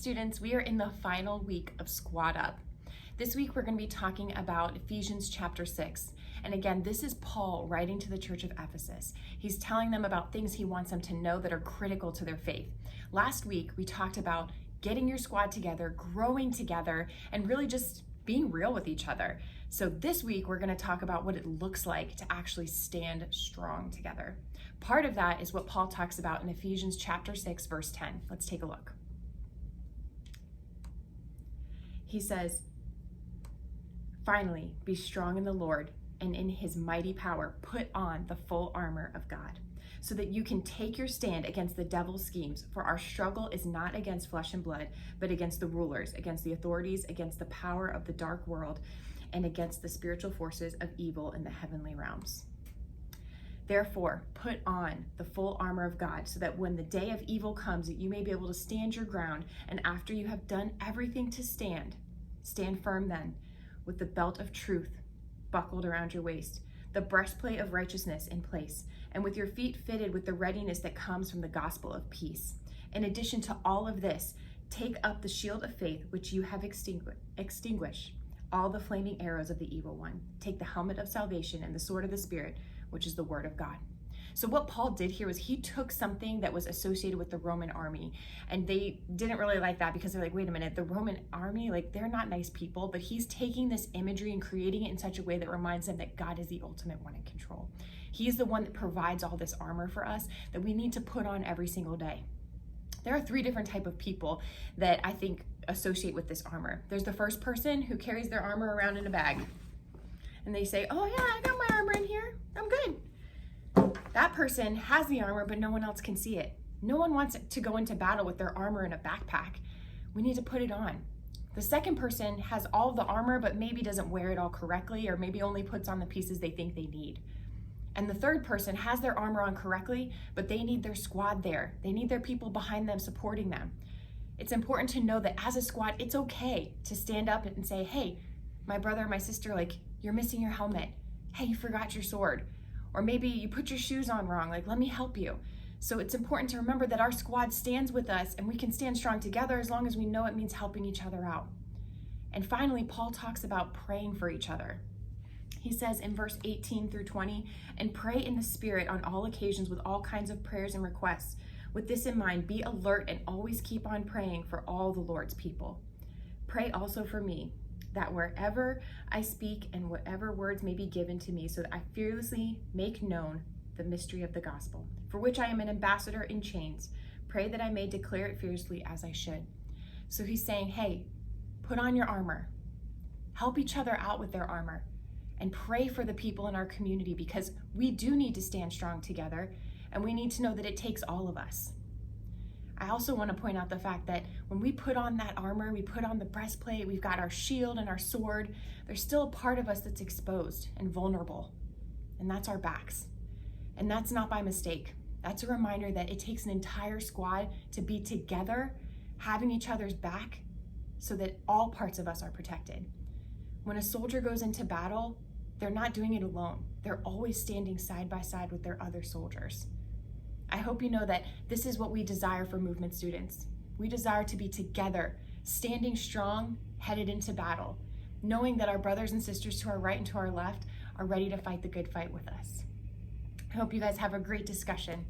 students, we are in the final week of Squad Up. This week we're going to be talking about Ephesians chapter 6. And again, this is Paul writing to the church of Ephesus. He's telling them about things he wants them to know that are critical to their faith. Last week we talked about getting your squad together, growing together, and really just being real with each other. So this week we're going to talk about what it looks like to actually stand strong together. Part of that is what Paul talks about in Ephesians chapter 6, verse 10. Let's take a look. He says, "Finally, be strong in the Lord and in his mighty power. Put on the full armor of God, so that you can take your stand against the devil's schemes. For our struggle is not against flesh and blood, but against the rulers, against the authorities, against the power of the dark world, and against the spiritual forces of evil in the heavenly realms. Therefore, put on the full armor of God, so that when the day of evil comes, that you may be able to stand your ground. And after you have done everything to stand firm then, with the belt of truth buckled around your waist, the breastplate of righteousness in place, and with your feet fitted with the readiness that comes from the gospel of peace. In addition to all of this, take up the shield of faith, which you have extinguished all the flaming arrows of the evil one. Take the helmet of salvation and the sword of the Spirit, which is the word of God." So what Paul did here was he took something that was associated with the Roman army, and they didn't really like that because they're like, wait a minute, the Roman army, like, they're not nice people, but he's taking this imagery and creating it in such a way that reminds them that God is the ultimate one in control. He's the one that provides all this armor for us that we need to put on every single day. There are three different types of people that I think associate with this armor. There's the first person who carries their armor around in a bag, and they say, oh yeah, I got my armor in here, I'm good. That person has the armor, but no one else can see it. No one wants to go into battle with their armor in a backpack. We need to put it on. The second person has all the armor, but maybe doesn't wear it all correctly, or maybe only puts on the pieces they think they need. And the third person has their armor on correctly, but they need their squad there. They need their people behind them supporting them. It's important to know that as a squad, it's okay to stand up and say, hey, my brother, my sister, like, you're missing your helmet. Hey, you forgot your sword. Or maybe you put your shoes on wrong, like, let me help you. So it's important to remember that our squad stands with us, and we can stand strong together as long as we know it means helping each other out. And finally, Paul talks about praying for each other. He says in verse 18 through 20, "And pray in the Spirit on all occasions with all kinds of prayers and requests. With this in mind, be alert and always keep on praying for all the Lord's people. Pray also for me, that wherever I speak and whatever words may be given to me, so that I fearlessly make known the mystery of the gospel, for which I am an ambassador in chains. Pray that I may declare it fiercely as I should." So he's saying, hey, put on your armor, help each other out with their armor, and pray for the people in our community, because we do need to stand strong together, and we need to know that it takes all of us. I also want to point out the fact that when we put on that armor, we put on the breastplate, we've got our shield and our sword, there's still a part of us that's exposed and vulnerable, and that's our backs. And that's not by mistake. That's a reminder that it takes an entire squad to be together, having each other's back, so that all parts of us are protected. When a soldier goes into battle, they're not doing it alone. They're always standing side by side with their other soldiers. I hope you know that this is what we desire for Movement students. We desire to be together, standing strong, headed into battle, knowing that our brothers and sisters to our right and to our left are ready to fight the good fight with us. I hope you guys have a great discussion.